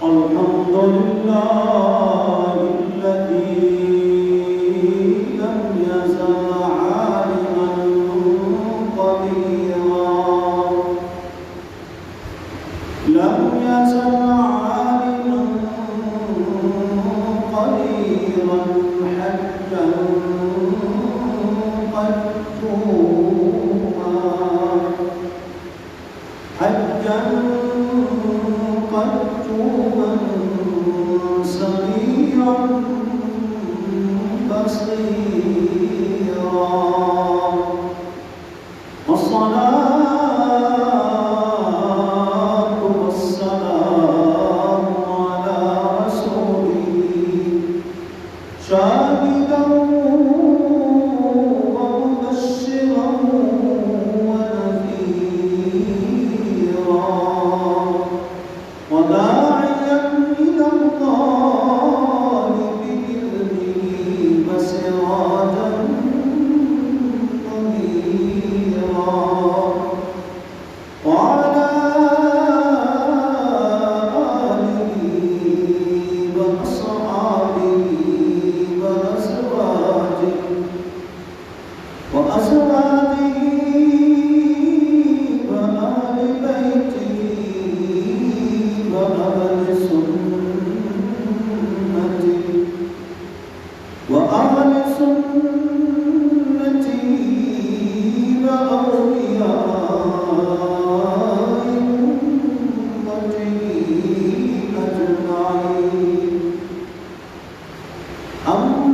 الحمد لله الذي لم يزل عالما قديرا لم يزل عالما قديرا حجا قدوما سميعا بصيرا والصلاة والسلام على رسوله شاهدا ومبشرا ونذيرا وداعيا إلى الله بإذنه وسراجا منيرا وعلى آله وأصحابه وأزواجه وآل بيته وأهل سنته وأولياء أمته أجمعين أما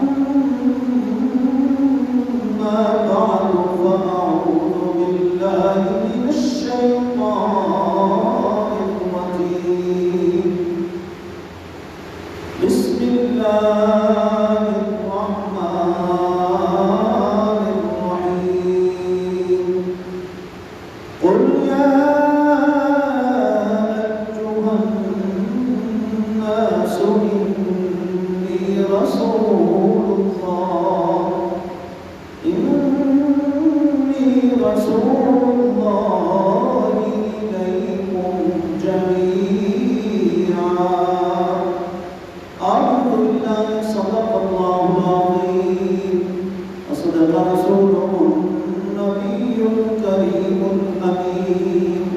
بعد فأعوذ بالله من الشيطان الرجيم بسم الله الرحمن الرحيم قل يا أيها الناس إني رسول الله إليكم جميعا أعوذ بالله صدق الله العظيم وصدق رسوله النبي الكريم الأمين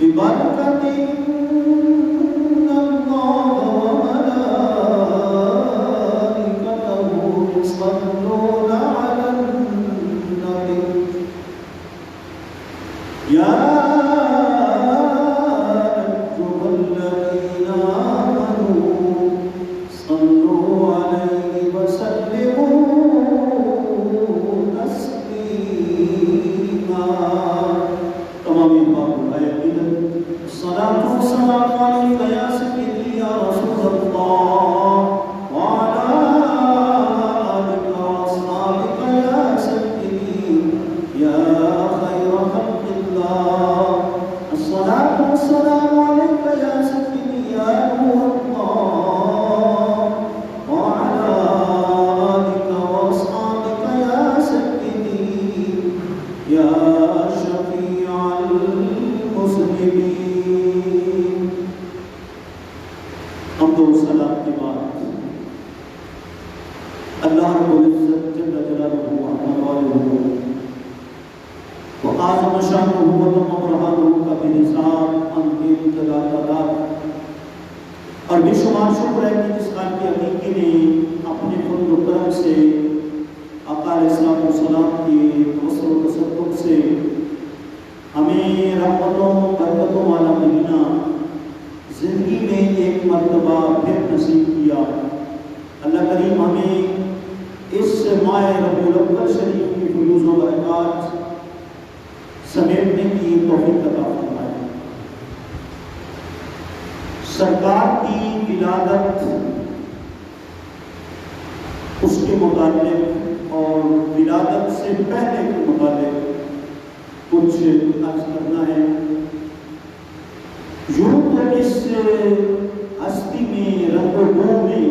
ببركة إن الله وملائكته يصلون على النبي يا أيها الذين آمنوا صلوا عليه وسلموا تسليما تمام الآيات الصلاة والسلام عليك يا سيدي يا رسول الله وعلى آلك وأصحابك يا سيدي يا خير خلق الله الصلاة والسلام عليك يا سيدي يا نور الله وعلى آلك وأصحابك يا سيدي يا شفيع المسلمين حمد و سلام کی بات اللہ رب العزت جل جلالہ وعلا وعظم شانہ وتم برہانہ کا بلسان انقیل جلالہ اور بے شمار شکر ہے کہ جس خان کی حقیقی نے اپنے فضل و کرم سے آقا علیہ السلام کی توسل و تصدق سے ہمیں رحمتوں برکتوں والا مہینہ زندگی میں ایک مرتبہ پھر نصیب کیا۔ اللہ کریم ہمیں اس ماہ ربیع الاول شریف کی فیوز و برکات سمیٹنے کی توفیق عطا فرمائے۔ سرکار کی ولادت، اس کے متعلق اور ولادت سے پہلے کے متعلق کچھ عرض کرنا ہے۔ یوں تو اس ہستی میں رنگ و بو میں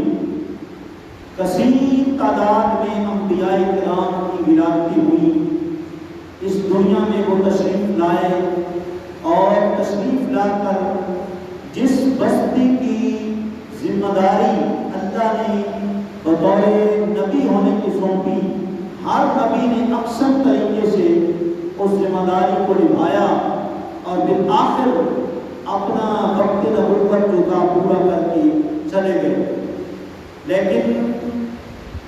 کثیر تعداد میں انبیاء کرام کی ولادتیں ہوئی، اس دنیا میں وہ تشریف لائے اور تشریف لا کر جس بستی کی ذمہ داری اللہ نے بطور نبی ہونے کی سونپی، ہر نبی نے احسن طریقے سے اس ذمہ داری کو نبھایا اور بالآخر اپنا وقت نبوت جو تھا پورا کر کے چلے گئے۔ لیکن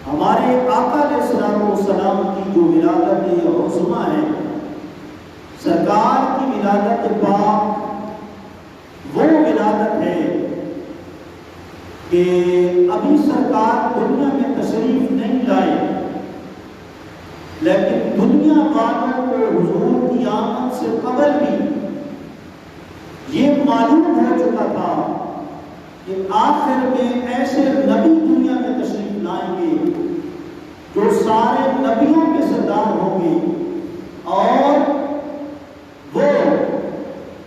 ہمارے آقا علیہ السلام کی جو ولادت عظمیٰ ہے، سرکار کی ولادت پاک وہ ولادت ہے کہ ابھی سرکار دنیا میں تشریف نہیں لائے، لیکن دنیا والوں کو حضور کی آمد سے قبل بھی یہ معلوم ہو چکا تھا کہ آخر میں ایسے نبی دنیا میں تشریف لائیں گے جو سارے نبیوں کے سردار ہوں گے، اور وہ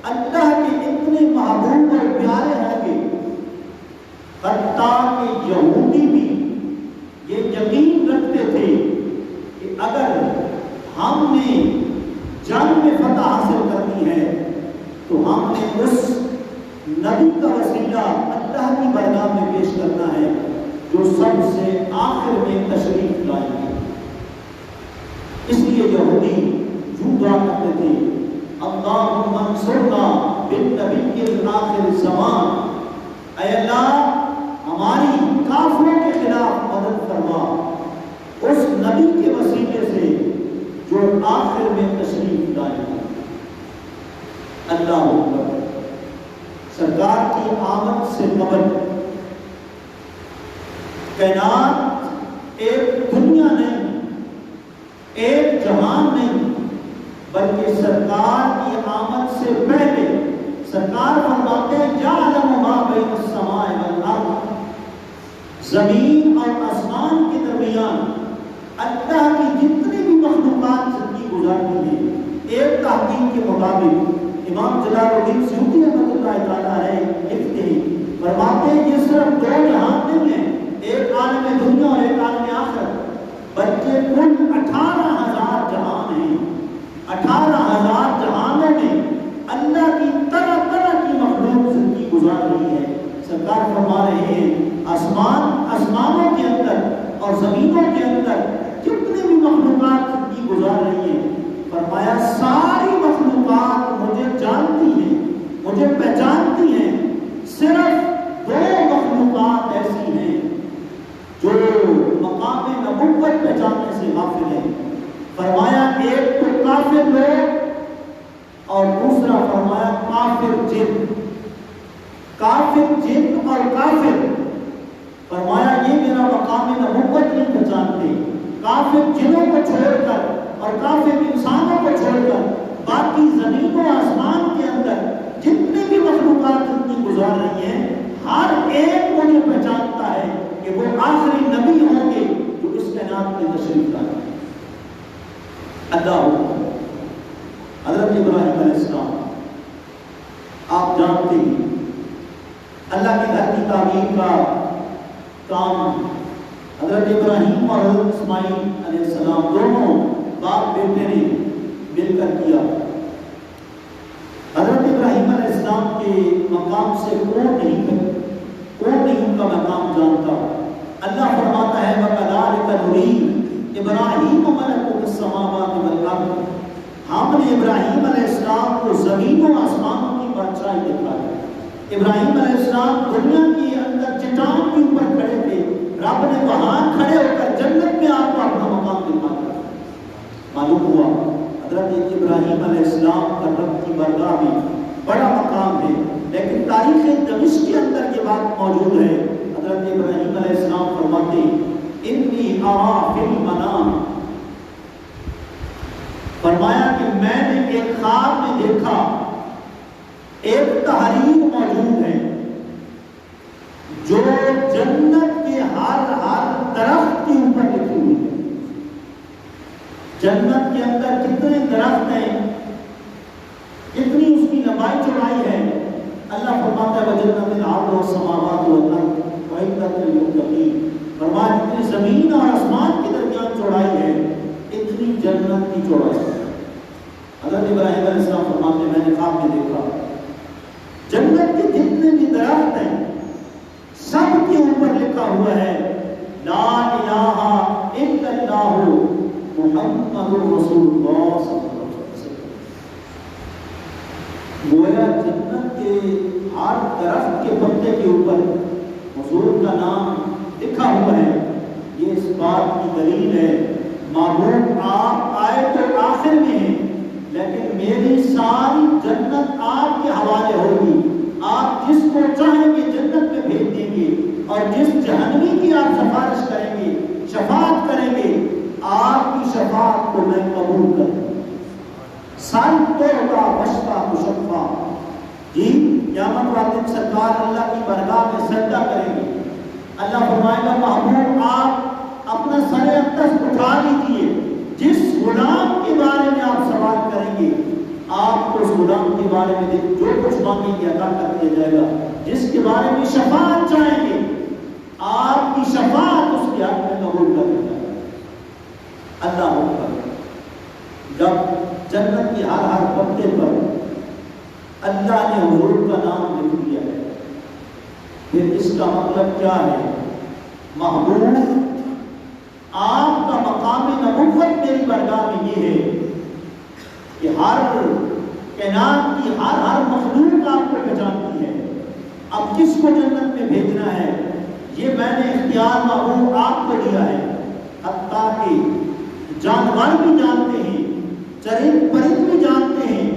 اللہ کے اتنے محبوب اور پیارے ہوں گے حتیٰ کہ یہودی بھی یہ یقین رکھتے تھے کہ اگر ہم نے جنگ میں فتح حاصل کرنی ہے تو ہم نے اس نبی کا وسیلہ اللہ کی بارگاہ میں پیش کرنا ہے جو سب سے آخر میں تشریف لائیں گے۔ اس لیے یہودی جھوٹ دعا کرتے تھے، اللہم انصرنا بالنبی الآخر الزمان، اے اللہ ہماری کافروں کے خلاف مدد فرما اس نبی کے وسیلے سے جو آخر میں تشریف لائیں گے۔ اللہ اکبر۔ سرکار کی آمد سے قبل کائنات ایک دنیا نہیں، ایک جہان نہیں، بلکہ سرکار کی آمد سے پہلے سرکار فرماتے ہیں یعلم ما بین السماء والارض، زمین اور آسمان کے درمیان اللہ کی جتنی بھی مخلوقات زندگی گزارتی ہیں، ایک تحقیق کے مطابق امام جلال الدین سیوطی رحمۃ اللہ تعالیٰ علیہ لکھتے ہیں، فرماتے ہیں یہ صرف دو جہان نہیں ہے، ایک عالم دنیا اور ایک عالم آخرت، بلکہ کل 18,000 جہان ہیں۔ 18,000 جہانوں میں اللہ کی طرح طرح کی مخلوق زندگی گزار رہی ہے۔ سرکار فرما رہے ہیں آسمانوں کے اندر اور زمینوں کے اندر جتنے بھی مخلوقات زندگی گزار رہی ہیں، فرمایا ساری مخلوقات مجھے جانتی ہیں، مجھے پہچانتی ہیں، صرف دو مخلوقات ایسی ہیں جو مقام نبوت پہچاننے سے غافل ہیں۔ فرمایا ایک تو کافر لوگ اور دوسرا فرمایا کافر جن۔ کافر جن اور کافر، فرمایا یہ میرا مقام نبوت نہیں پہچانتے۔ کافر جنوں کو چھوڑ کر اور کافر انسانوں کو چھوڑ کر باقی زمین و آسمان کے اندر جتنی بھی مخلوقات زندگی گزار رہی ہیں، ہر ایک مجھے پہچانتا ہے کہ وہ آخری نبی ہوں گے جو اس کائنات میں تشریف لائیں گے۔ اللہ حضرت ابراہیم علیہ السلام، آپ جانتے ہیں اللہ کے گھر کی تعمیر کا کام حضرت ابراہیم اور حضرت اسماعیل علیہ السلام دونوں باپ بیٹے نے مل کر کیا۔ حضرت ابراہیم علیہ السلام کے مقام سے کون نہیں ان کا مقام جانتا۔ اللہ فرماتا ہے وَكَذَلِكَ نُرِي إِبْرَاهِيمَ مَلَكُوتَ السَّمَاوَاتِ وَالْأَرْضِ، ہم نے ابراہیم علیہ السلام کو زمین و آسمانوں کی بادشاہی دکھائی۔ ابراہیم علیہ السلام دنیا کے اندر چٹان کے اوپر کھڑے تھے، رب نے وہاں کھڑے ہو کر جنت میں آپ کو اپنا مقام دکھایا۔ معلوم ہوا حضرت ابراہیم علیہ السلام کا رب کی بارگاہ میں بڑا مقام ہے، لیکن تاریخ دمشق کے اندر یہ بات موجود ہے۔ حضرت ابراہیم علیہ السلام فرماتے ہیں انی ارا فی المنام، فرمایا کہ میں نے ایک خواب میں دیکھا ایک تحریر موجود ہے جو جنت کے ہر درخت کے اوپر لکھی ہوئی ہے۔ جنت کے اندر کتنے درخت ہیں، کتنی اس کی لمبائی چوڑائی ہے، اللہ فرماتا ہے وَجَنَّةٍ عَرْضُهَا السَّمَاوَاتُ وَالْأَرْضُ وَأُعِدَّتْ لِلْمُتَّقِينَ، فرمایا جتنی زمین اور آسمان کے درمیان چوڑائی ہے اتنی جنت کی چوڑائی ہے۔ حضرت ابراہیم علیہ السلام فرماتے ہیں میں نے خواب میں دیکھا جنت کے جتنے بھی درخت ہیں سب کے اوپر لکھا ہوا ہے لا الہ الا اللہ محمد رسول اللہ صلی اللہ علیہ وسلم. گویا جنت کے ہر درخت کے پتے کے اوپر حضور کا نام لکھا ہوا ہے. یہ اس بات کی دلیل ہے معبود آپ آئے تو آخر میں ہیں لیکن میری ساری جنت آپ کے حوالے ہوگی. آپ جس کو چاہیں گے جنت میں بھیج دیں گے اور جس جہنمی کی آپ سفارش کریں گے شفاعت کریں گے آپ کی شفاعت کو میں قبول کروں گا. سنتوبہ بشتا مشفع جی قیامت والے دن سرکار اللہ کی بارگاہ میں سجدہ کریں گے. اللہ فرمائے گا محبوب آپ اپنا سر اقدس اٹھا لیجیے. جس غلام کے بارے میں آپ سوال کریں گے آپ کو اس غلام کے بارے میں جو کچھ مانگیں گے عطا کر دیا جائے گا. جس کے بارے میں شفاعت چاہیں گے آپ کی شفاعت اس کے حق میں قبول کر دیا جائے گا. اللہ اکبر. جب جنت کی ہر پتے پر اللہ نے حضور کا نام لکھ دیا ہے پھر اس کا مطلب کیا ہے؟ محبوب آپ کا مقام نبوت میری بارگاہ میں یہ ہے کہ ہر کائنات کی ہر مخلوق آپ کو پہچانتی ہے. اب کس کو جنت میں بھیجنا ہے یہ میں نے اختیار محبوب آپ کو دیا ہے. حتیٰ کہ جانور بھی جانتے ہیں چرند پرند بھی جانتے ہیں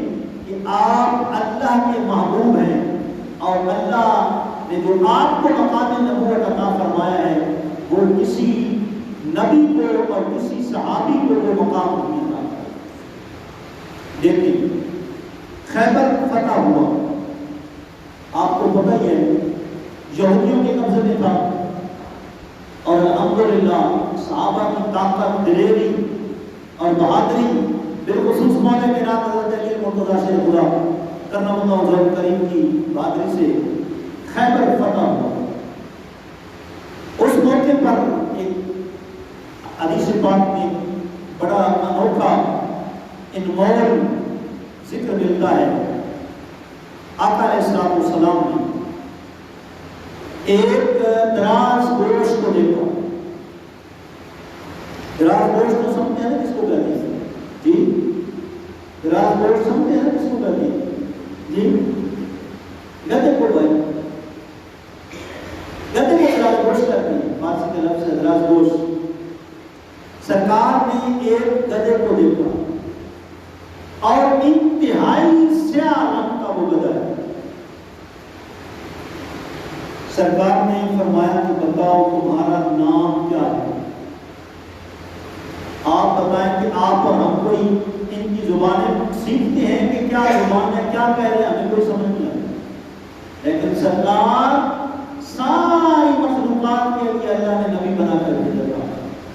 کہ آپ اللہ کے محبوب ہیں اور اللہ نے جو آپ کو مقام نبوت عطا فرمایا ہے وہ کسی نبی کو اور کسی صحابی کو وہ مقام نہیں تھا. دیکھیں خیبر فتح ہوا آپ کو پتہ ہی ہے یہودیوں کے قبضے میں تھا اور الحمدللہ صحابہ کی طاقت دلیری اور بہادری بالخصوص مولا کے نام حضرت علی مرتضیٰ شیر خدا کرم اللہ وجہہ کریم کی بہادری سے خیبر فتح ہوا. اس موقع پر ایک حدیث پاک میں بڑا انوکھا انمول ذکر ملتا ہے. آقا علیہ السلام نے ایک دراز گوشت کو دیکھا. دراز گوشت تو سمجھتے ہیں کس کو کہتے ہیں جی؟ دراز گوشت سمجھتے ہیں کس کو کہتے ہیں جی؟ گدے کو بھائی گدے کو دراز گوشت کہتے ہیں. فارسی کے لفظ ہے دراز گوشت. سرکار نے ایک گدے کو دیکھا اور انتہائی سیاہ رنگ کا وہ گدھا ہے. سرکار نے فرمایا کہ بتاؤ تمہارا نام کیا ہے؟ آپ بتائیں کہ آپ اور ہم کوئی ان کی زبانیں سیکھتے ہیں کہ کیا زبان ہے کیا کہہ رہے ہیں ہمیں کوئی سمجھ نہیں آتی. لیکن سرکار ساری مخلوقات کے لیے اللہ نے نبی بنا کر بھیجا تھا.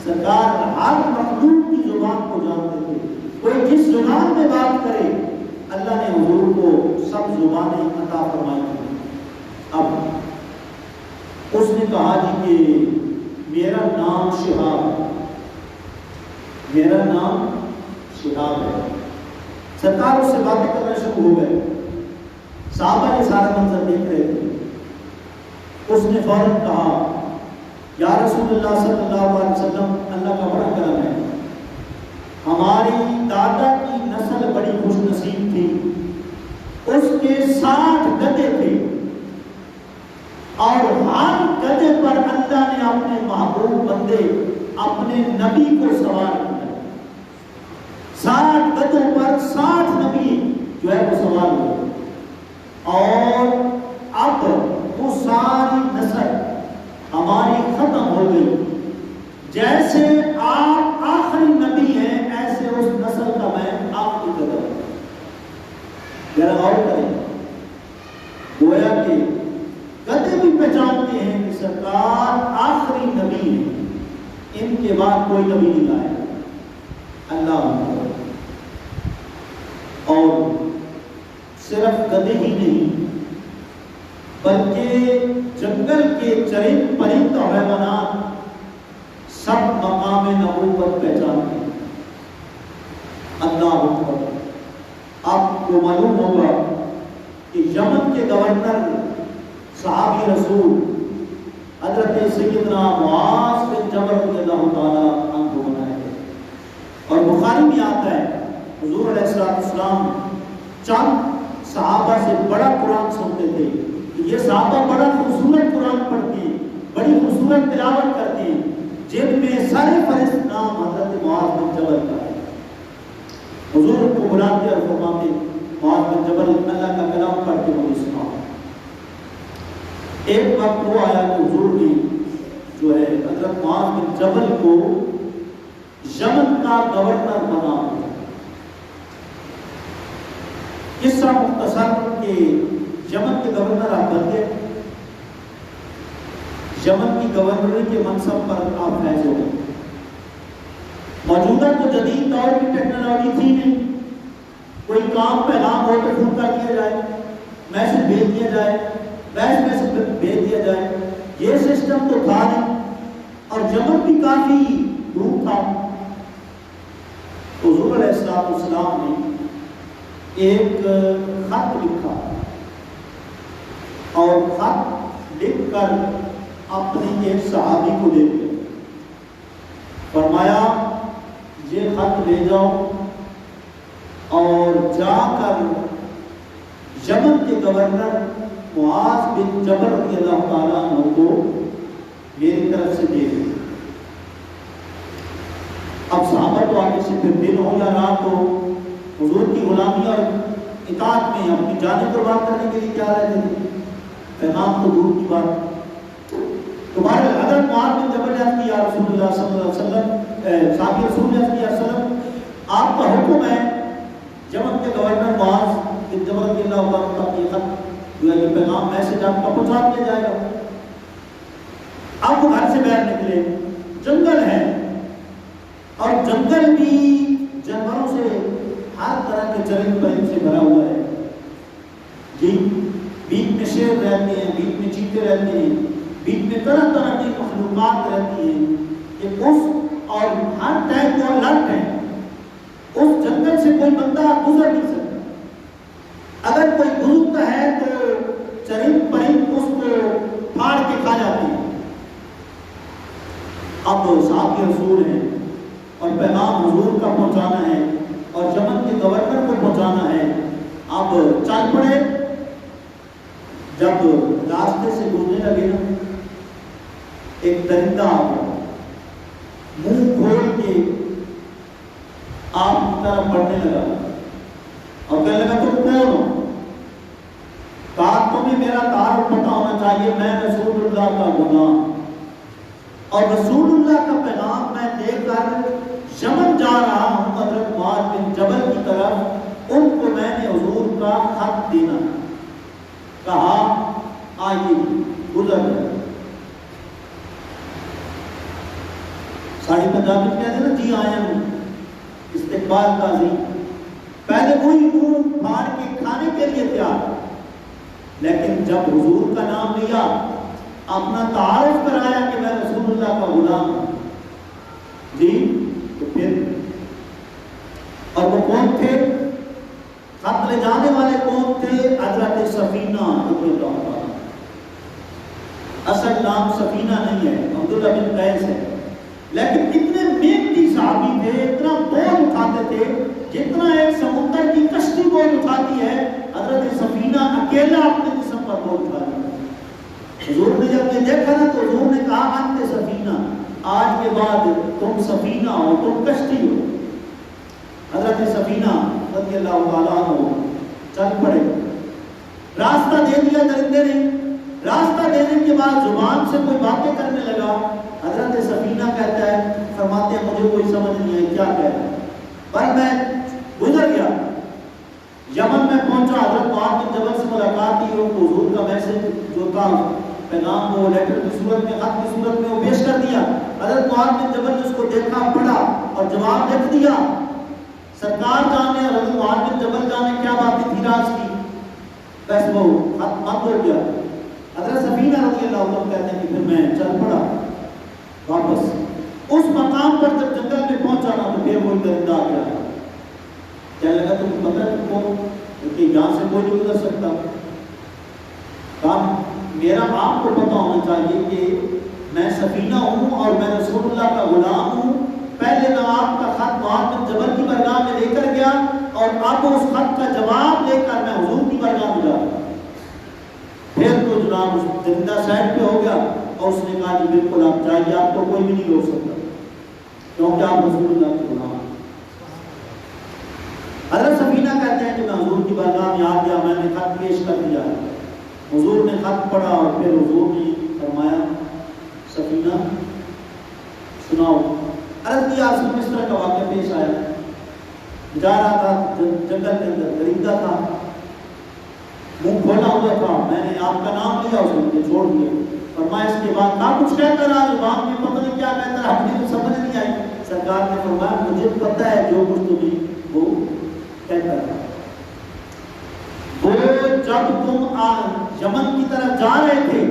سرکار ہر مخلوق کی زبان کو جانتے تھے. کوئی جس زبان میں بات کرے اللہ نے حضور کو سب زبانیں عطا فرمائی تھی. اب اس نے کہا جی کہ میرا نام شہاب ہے. میرا نام شہاب ہے. سرکار اس سے باتیں کرنا شروع ہو گئے. صحابہ یہ سارا منظر دیکھ رہے تھے. اس نے فوراً کہا یا رسول اللہ صلی اللہ علیہ وسلم اللہ کا بڑا کرم ہے ہماری دادا کی نسل بڑی خوش نصیب تھی. اس کے 60 گدھے تھے اور ہر گدھے پر اللہ نے اپنے محبوب بندے اپنے نبی کو سوار کیا. 60 گدھوں پر 60 نبی جو ہے وہ سوار ہوئے اور اب وہ ساری نسل ہماری ختم ہو گئی. جیسے آپ آخری نبی ہیں ایسے اس نسل کا میں آخری گدھا ہوں. ذرا غور کریں گویا کہ گدھے بھی پہچانتے ہیں کہ سرکار آخری نبی ہے. ان کے بعد کوئی نبی نہیں آیا. اللہ اور صرف گدھے ہی نہیں بلکہ جنگل کے چرند پرند اور حیوانات سب مقام نبوت پہچانتے ہیں. اللہ اکبر. آپ کو معلوم ہوگا کہ یمن کے گورنر صحابی رسول حضرت سیدنا معاذ بن جبل رضی اللہ تعالیٰ عنہ بنائے گئے. اور بخاری میں آتا ہے حضور علیہ السلام چند صحابہ سے بڑا قرآن سنتے تھے. یہ صحابہ بڑا خوبصورت قرآن پڑھتے ہیں, بڑی خوبصورت تلاوت کرتے ہیں, جن میں سر فہرست نام حضرت معاذ بن جبل کا ہے. حضور کو بلاتے اور فرماتے معاذ بن جبل اللہ کا کلام پڑھ کے مجھے سناؤ. ایک وقت وہ آیا کہ حضور نے جو ہے حضرت معاذ بن جبل کو یمن کا گورنر بنا دیا. قصہ مختصر کہ یمن کے گورنر آپ بن گئے, یمن کی گورنری کے منصب پر آپ فیض ہو گئے. موجودہ تو جدید دور کی ٹیکنالوجی تھی نہیں, کوئی کام پیغام ہو تو فون کر دیا جائے, میسج بھیج دیا جائے, میسج بھیج دیا جائے, یہ سسٹم تو تھا نہیں. اور یمن بھی کافی دور تھا. حضور علیہ السلام نے ایک خط لکھا اور خط لکھ کر اپنے ایک صحابی کو دے دیا. فرمایا یہ خط لے جاؤ اور جا کر یمن کے گورنر معاذ بن جبل رضی اللہ تعالیٰ عنہ کو میری طرف سے دے دیں. اب صحابہ تو آگے سے پھر دن ہو یا رات ہو حضور کی غلامی اور اطاعت میں اپنی جانیں قربان کرنے کے لیے کیا رہتے تھے, پیغام تو دور کی بات. تمہارے حضرت معاذ بن جبل نے یا رسول اللہ صلی اللہ علیہ وسلم صحابی رسول اللہ صلی اللہ علیہ وسلم آپ کا حکم ہے یمن کے گورنر معاذ بن جبل رضی اللہ تعالیٰ عنہ یہ خط جو ہے یہ پیغام میسج آپ کا پہنچا دیا جائے گا. اب وہ گھر سے باہر نکلے, جنگل ہے اور جنگل بھی جانوروں سے ہر طرح کے چرند پرند سے بھرا ہوا ہے. جی بیچ میں شیر رہتے ہیں, بیچ میں چیتے رہتے ہیں, بیچ میں طرح طرح کی مخلوقات رہتی ہیں کہ اس اور ہر ٹائم کو الرٹ ہے. اس جنگل سے کوئی بندہ گزر نہیں سکتا. اگر کوئی گزرتا ہے تو چرند پرند اس کو پھاڑ کے کھا جاتے ہیں. اب صحابی رسول ہیں اور پیغام حضور کا پہنچانا ہے اور یمن کے گورنر کو پہنچانا ہے. اب چل پڑے. جب راستے سے گزرنے لگے نا ایک درندہ آ گیا, منہ کھول کے آپ کی طرف بڑھنے لگا اور کہنے لگا تم کون ہو؟ کہا تمہیں میرا تعارف پتہ ہونا چاہیے, میں رسول اللہ کا غلام اور رسول اللہ کا پیغام میں لے کر یمن جا رہا ہوں حضرت معاذ بن جبل کی طرف. ان کو میں نے حضور کا خط دینا. کہا آئیے گزر گئے. ساڑھے پنجابی کہتے ہیں نا جی آیا ہوں, استقبال کا عظیم. پہلے وہی منہ پھاڑ کے کھانے کے لیے تیار, لیکن جب حضور کا نام لیا, اپنا تعارف کرایا کہ میں رسول اللہ کا غلام ہوں, جی تو پھر اور وہ کون تھے؟ خط لے جانے والے کون تھے؟ حضرت سفینہ رضی اللہ عنہ. اصل نام سفینہ نہیں ہے, عبداللہ بن قیس ہے, لیکن اتنے محنتی صحابی تھے, اتنا بول اٹھاتے تھے جتنا ایک سمندر کی کشتی بول اٹھاتی ہے. حضرت سفینہ اکیلا اپنے جسم پر بول اٹھاتی ہے. حضور نے جب یہ دیکھا نا تو حضور نے کہا انت سفینہ, آج کے بعد تم سفینہ ہو, تم کشتی ہو. حضرت سفینہ رضی اللہ تعالیٰ عنہ چل پڑے. راستہ دے دیا درندے نے. راستہ دینے کے بعد زبان سے کوئی باتیں کرنے لگا. حضرت سفینہ کہتا ہے, فرماتے ہیں مجھے کوئی سمجھ نہیں آئی کیا کہہ رہا ہے, پر میں گزر گیا. یمن میں پہنچا, حضرت معاذ بن جبل سے ملاقات کی. حضور کا میسج جو تھا پیغام کو لیٹر کی صورت میں, خط کی صورت میں وہ پیش کر دیا. حضرت معاذ بن جبل نے اس کو دیکھا, پڑھا اور جواب لکھ دیا. سرکار جانے اور حضرت معاذ بن جبل جانے کیا باتیں تھی راز کی, بس وہ خط بند ہو گیا. حضرت سفینہ رضی اللہ عنہ کہتے ہیں کہ پھر میں چل پڑا واپس. اس مقام پر جب جنگل میں پہنچا نا تو پھر وہی درندہ آ گیا. کہنے لگا تم پتہ ہے تم کو کہ یہاں سے کوئی نہیں گزر سکتا؟ کہا میرا آپ کو پتہ ہونا چاہیے کہ میں سفینہ ہوں اور میں رسول اللہ کا غلام ہوں. پہلے میں آپ کا خط معاذ بن جبل کی برگاہ میں لے کر گیا اور اب اس خط کا جواب لے کر میں حضور کی برگاہ میں جا رہا ہوں. پھر تو جناب زندہ سائڈ پہ ہو گیا اور اس نے کہا کہ بالکل آپ جائیے، آپ کو کوئی بھی نہیں روک سکتا کیونکہ آپ رسول اللہ کے غلام ہیں. حضرت سفینہ کہتے ہیں کہ میں حضور کی برگاہ میں آ گیا، میں نے خط پیش کر دیا. حضور نے خط پڑھا اور پھر حضور نے فرمایا سفینہ سناؤ. عرض کیا اس طرح کا واقعہ پیش آیا. جا رہا تھا جنگل کے اندر، درندہ تھا، منہ کھولا ہوا تھا، میں نے آپ کا نام لیا، اس نے مجھے چھوڑ دیا. فرمایا اس کے بعد نہ کچھ کہتا رہا، زبان میں پتہ نہیں کیا کہتا رہا، مجھے تو سمجھ نہیں آئی. سرکار نے فرمایا مجھے پتہ ہے جو کچھ تمہیں وہ کہتا رہا. وہ جب تم یمن کی طرف جا رہے تھے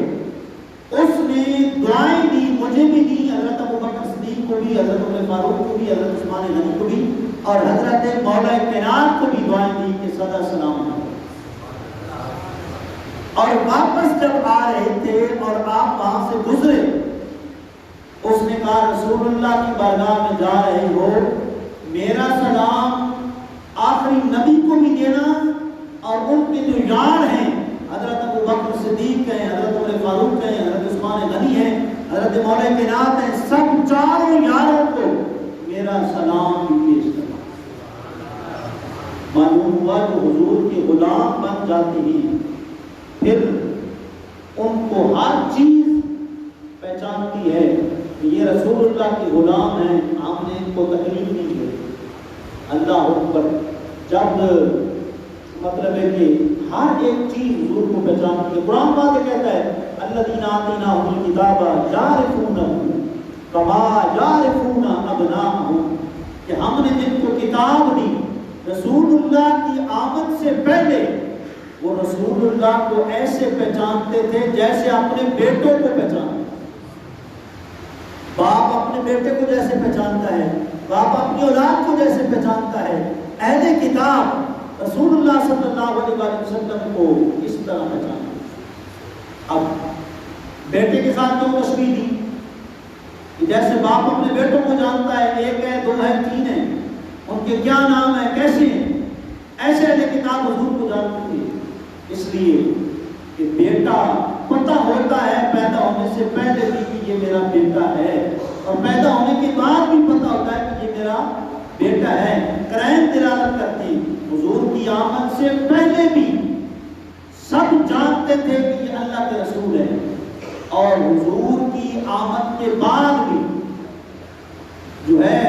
اس نے دعائیں دی، مجھے بھی دی، حضرت ابوبکر صدیق کو بھی، حضرت عمر فاروق کو بھی، حضرت عثمان غنی کو بھی، اور حضرت مولا کائنات کو بھی دعائیں دی کہ صدا سلام. اور واپس جب آ رہے تھے اور آپ وہاں سے گزرے، اس نے کہا رسول اللہ کی بارگاہ میں جا رہے ہو، میرا سلام آخری نبی کو بھی دینا اور ان کے جو یار ہیں، حضرت ابوبکر صدیق ہیں، حضرت عمر فاروق ہیں، حضرت عثمان غنی ہیں، حضرت مولا کائنات ہیں، سب چاروں یاروں کو میرا سلام بھی پیش کرنا. معلوم ہوا کہ حضور کے غلام بن جاتے ہیں پھر ان کو ہر چیز پہچانتی ہے کہ یہ رسول اللہ کے غلام ہیں، ہم نے ان کو تکلیف نہیں دی. اللہ اکبر. جب مطلب ہے کہ ہر ایک چیز حضور کو پہچانتی ہے. قرآن بات کہتا ہے الذین آتیناہم الکتاب یعرفونہ کما یعرفون ابناءہم، کہ ہم نے جن کو کتاب دی رسول اللہ کی آمد سے پہلے وہ رسول اللہ کو ایسے پہچانتے تھے جیسے اپنے بیٹوں کو پہچانتے. باپ اپنے بیٹے کو جیسے پہچانتا ہے، باپ اپنی اولاد کو جیسے پہچانتا ہے، اہل کتاب رسول اللہ صلی اللہ علیہ وسلم کو اس طرح پہچانتے. اب بیٹے کے ساتھ جو تشبیہ دی کہ جیسے باپ اپنے بیٹوں کو جانتا ہے، ایک ہے، دو ہے، تین ہے، ان کے کیا نام ہے، کیسے ہیں، ایسے اہل کتاب حضور کو جانتے تھے. اس لیے کہ بیٹا پتہ ہوتا ہے پیدا ہونے سے پہلے بھی کہ یہ میرا بیٹا ہے، اور پیدا ہونے کے بعد بھی پتہ ہوتا ہے کہ یہ میرا بیٹا ہے. قرائن دلالت کرتے ہیں حضور کی آمد سے پہلے بھی سب جانتے تھے کہ یہ اللہ کے رسول ہے، اور حضور کی آمد کے بعد بھی جو ہے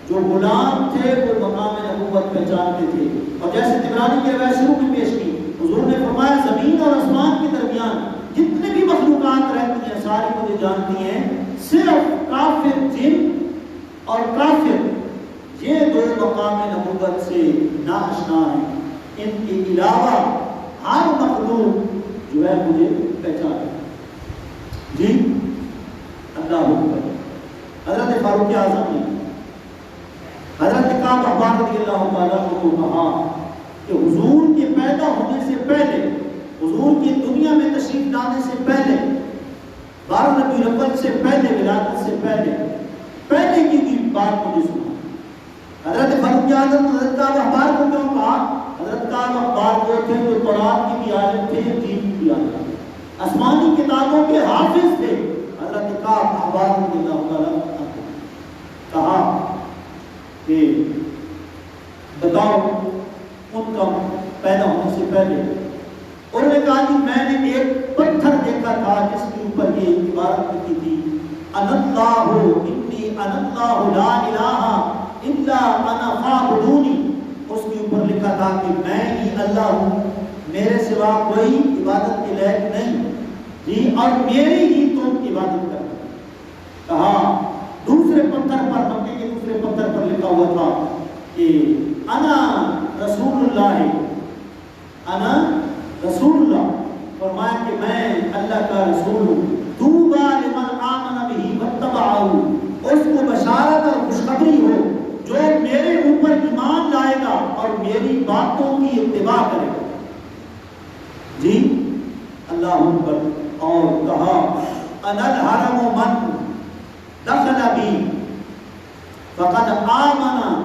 جو غلام تھے وہ مقام نبوت پہچانتے تھے. اور جیسے طبرانی کی روایت شروع میں پیش کی، حضور نے فرمایا زمین اور آسمان کے درمیان جتنے بھی مخلوقات رہتی ہیں ساری مجھے جانتی ہیں، صرف کافر جن اور کافر یہ دو مقام نبوت سے ناآشنا ہیں. ان کے علاوہ ہر مخلوق جو ہے مجھے پہچانے. جی اللہ اکبر. حضرت فاروق اعظم نے حضرت کعب احبار رضی اللہ تعالیٰ کو کہا کہ حضور کے پیدا ہونے سے پہلے، حضور کی دنیا میں تشریف لانے سے پہلے، 12 ربیع الاول سے پہلے، ولادت سے پہلے کی بھی بات مجھے سنا. حضرت فاروق اعظم حضرت کعب احبار کو کیوں کہا؟ حضرت کعب احبار وہ تھے جو قرآن کی بھی عالم تھے، دین کی بھی عالم تھے، آسمانی کتابوں کے حافظ تھے. حضرت کعب احبار رضی اللہ تعالیٰ عنہ کہا کہ بتاؤ ان کا پیدا ہونے سے پہلے. انہوں نے کہا کہ میں نے ایک پتھر دیکھا تھا جس کے اوپر یہ عبارت لکھی تھی انَاللَّهُ اِنِّي انَاللَّهُ لَا إِلَٰهَ إِلَّا أَنَا فَاعْبُدُونِي. اس کے اوپر لکھا تھا کہ میں ہی اللہ ہوں، میرے سوا کوئی عبادت کے لائق نہیں جی، اور میری ہی تم عبادت کرو. کہا دوسرے پتھر پر، مکے کے دوسرے پتھر پر لکھا ہوا تھا کہ انا رسول اللہ، انا رسول اللہ. فرمایا کہ میں اللہ کا رسول ہوں. طوبی لمن آمن بہ واتبعہ، اس کو بشارت اور خوشخبری ہو جو میرے اوپر ایمان لائے گا اور میری باتوں کی اتباع کرے گا. جی اللہ اکبر. اور کہا انا الحرم من دخل بی فقد آمن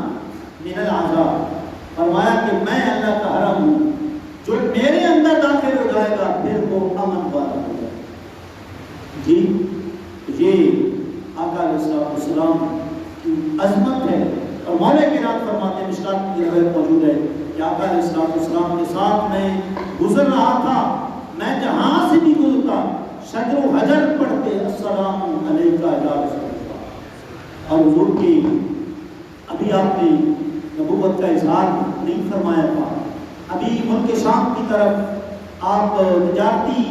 من العذاب. فرمایا کہ میں اللہ کا حرم ہوں، جو میرے اندر داخل ہو جائے گا پھر وہ امن والا ہو جائے گا. جی یہ آقا علیہ السلام کی عظمت ہے. اور مولا کرام فرماتے ہیں، مشکات کی روایت موجود ہے کہ آقا علیہ السلام کے ساتھ میں گزر رہا تھا، میں جہاں سے بھی گزرتا شجر و حجر پڑھتے السلام علیکہ یا رسول اللہ. اور حضور کی ابھی آپ نے نبوت کا اظہار نہیں فرمایا تھا، ابھی ملک شام کی طرف آپ تجارتی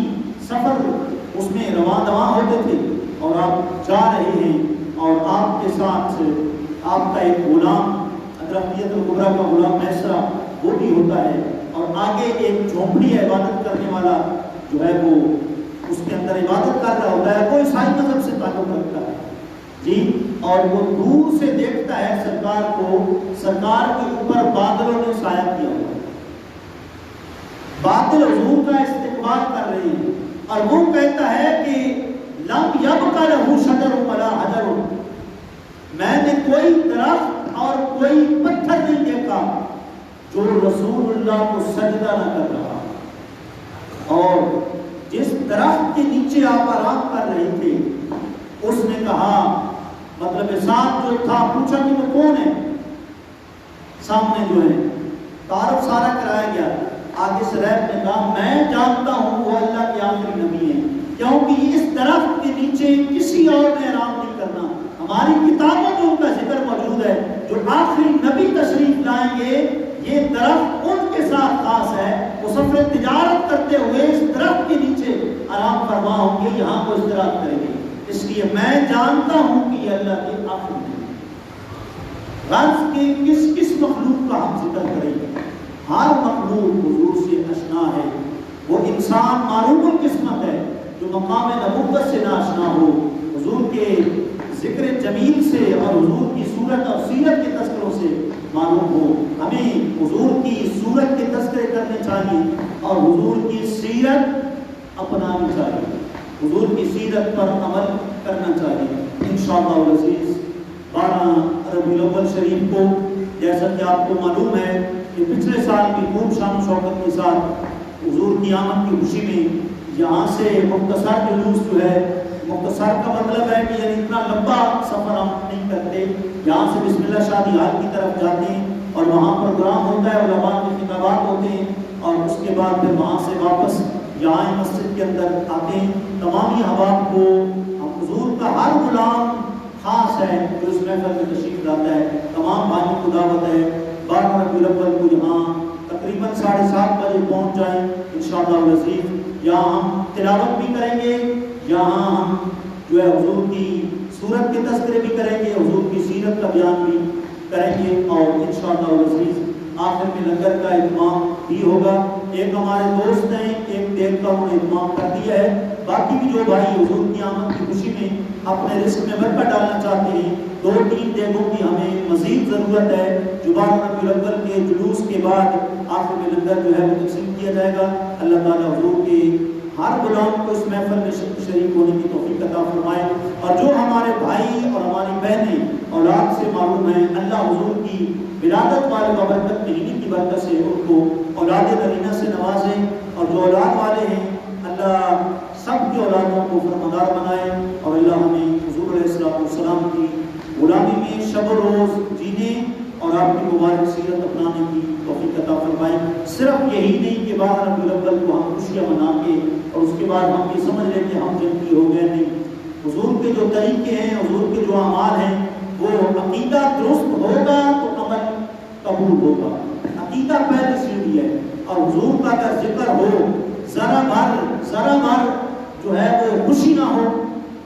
سفر اس میں رواں دواں ہوتے تھے اور آپ جا رہے ہیں، اور آپ کے ساتھ آپ کا ایک غلام ادرخیت الکبریٰ کا غلام میسرہ وہ بھی ہوتا ہے، اور آگے ایک جھونپڑی عبادت کرنے والا جو ہے وہ اس کے اندر عبادت کر رہا ہوتا ہے، وہ عیسائی مذہب سے تعلق رکھتا ہے. جی اور وہ دور سے دیکھتا ہے سرکار کو، سرکار کے اوپر بادلوں نے سایہ کیا ہوا ہے، بادل حضور کا استقبال کر رہے ہیں، اور وہ کہتا ہے کہ لم یبق لہ شجر ولا حجر، میں نے کوئی درخت اور کوئی پتھر نہیں دیکھا جو رسول اللہ کو سجدہ نہ کر رہا. اور جس درخت کے نیچے آپ آرام کر رہے تھے اس نے کہا، مطلب ساتھ جو تھا پوچھا کہ وہ کون ہے، سامنے جو ہے تعارف سارا کرایا گیا. آگے سلیب نے کہا میں جانتا ہوں وہ اللہ کے آخری نبی ہیں، کیونکہ اس درخت کے نیچے کسی اور نے آرام نہیں کرنا. ہماری کتابوں میں ان کا ذکر موجود ہے، جو آخری نبی تشریف لائیں گے یہ درخت ان کے ساتھ خاص ہے، وہ سفر تجارت کرتے ہوئے اس درخت کے نیچے آرام فرما ہوں گے، یہاں کو استراحت کریں گے. اس لیے میں جانتا ہوں کہ یہ اللہ کے آخری نبی. غرض کے کس مخلوق کا ہم ذکر کریں گے؟ ہر مخلوق حضور سے اشنا ہے. وہ انسان معروف القسمت ہے جو مقام نبوت سے ناشنا ہو، حضور کے ذکر جمیل سے اور حضور کی صورت اور سیرت کے تذکروں سے معلوم ہو. ہمیں حضور کی صورت کے تذکرے کرنے چاہیے اور حضور کی سیرت اپنانی چاہیے، حضور کی سیرت پر عمل کرنا چاہیے. انشاءاللہ العزیز 12 ربیع الاول شریف کو جیسا کہ آپ کو معلوم ہے کہ پچھلے سال بھی خوب شان و شوکت کے ساتھ حضور کی آمد کی خوشی میں یہاں سے مختصر جلوس جو ہے، مختصر کا مطلب ہے کہ یعنی اتنا لمبا سفر ہم نہیں کرتے، یہاں سے بسم اللہ شادی ہال کی طرف جاتے ہیں اور وہاں پروگرام ہوتا ہے، علماء کے خطابات ہوتے ہیں، اور اس کے بعد پھر وہاں سے واپس یہاں مسجد کے اندر آتے ہیں. تمام احباب کو ہم حضور کا ہر غلام خاص ہے جو اس محفل میں تشریف لاتا ہے، تمام بھائیوں کو دعوت ہے 12 ربیع الاول کو یہاں تقریباً 7:30 بجے پہنچ جائیں انشاءاللہ العزیز. یہاں ہم تلاوت بھی کریں گے، یہاں ہم جو ہے حضور کی صورت کے تذکرے بھی کریں گے، حضور کی سیرت کا بیان بھی کریں گے، اور انشاءاللہ العزیز آخر میں لنگر کا اہتمام بھی ہوگا. ایک ہمارے دوست ہیں، ایک دیر کا انہوں نے اہتمام کر دیا ہے، باقی بھی جو بھائی حضور کی آمد کی خوشی میں اپنے رزق میں برکت ڈالنا چاہتے ہیں، 2-3 دیگوں کی ہمیں مزید ضرورت ہے جو 12 ربیع الاول کے جلوس کے بعد آخر میں لنگر جو ہے وہ تقسیم کیا جائے گا. اللہ تعالیٰ حضور کے ہر غلام کو اس محفل میں شریک ہونے کی توفیق عطا فرمائے، اور جو ہمارے بھائی اور ہماری بہنیں اولاد سے معلوم ہیں اللہ حضور کی ولادت والے بابرکت مہینے کی برکت سے ان کو اولاد نرینہ سے نوازیں، اور جو اولاد والے ہیں اللہ سب کی اولادوں کو فرماندار بنائے، اور اللہ ہمیں حضور علیہ السلام کی غلامی میں شب و روز جینے اور آپ کی مبارک سیرت اپنانے کی توفیق عطا فرمائے. صرف یہی نہیں کہ 12 ربیع الاول کو ہم خوشیاں منا کے اور اس کے بعد ہم یہ سمجھ لیں کہ ہم جنتی ہو گئے. نہیں، حضور کے جو طریقے ہیں، حضور کے جو اعمال ہیں، وہ عقیدہ درست ہوگا تو عمل قبول ہوگا. عقیدہ پہلی سیڑھی ہے، اور حضور کا اگر ذکر ہو ذرا بھر جو ہے وہ خوشی نہ ہو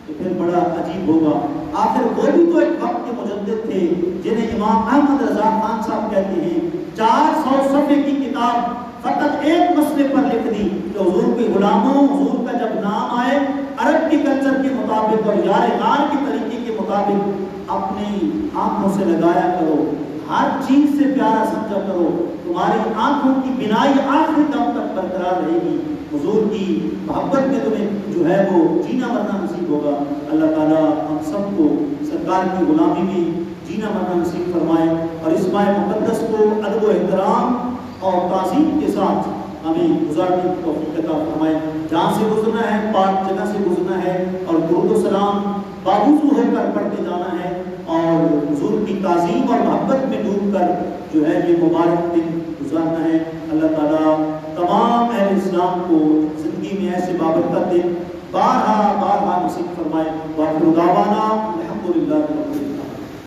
تو پھر بڑا عجیب ہوگا. آخر وہ بھی تو ایک وقت کے مجدد تھے جنہیں امام احمد رضا خان صاحب کہتے ہیں 400 صفحے کی کتاب فقط ایک مسئلے پر لکھ دی کہ حضور کے غلاموں، حضور کا جب نام آئے عرب کے کلچر کے مطابق اور یار غار کے طریقے کے مطابق اپنی آنکھوں سے لگایا کرو، ہر چیز سے پیارا سمجھا کرو، تمہاری آنکھوں کی بینائی آخری دم تک برقرار رہے گی، حضور کی محبت میں تمہیں جو ہے وہ جینا مرنا نصیب ہوگا۔ اللہ تعالیٰ ہم سب کو سرکار کی غلامی میں جینا مرنا نصیب فرمائے، اور اس ماہ مقدس کو ادب و احترام اور تعظیم کے ساتھ ہمیں گزارنے کی توفیق عطا فرمائے۔ جہاں سے گزرنا ہے پاک جگہ سے گزرنا ہے، اور درود و سلام بابوزو ہو کر پڑھتے جانا ہے، اور حضور کی تعظیم اور محبت میں ڈوب کر جو ہے یہ مبارک دن گزارنا ہے۔ اللہ تعالیٰ تمام اہل اسلام کو زندگی میں ایسے بابرکت دن بارہا نصیب فرمائے۔ وآخر دعوانا الحمدللہ رب العالمین۔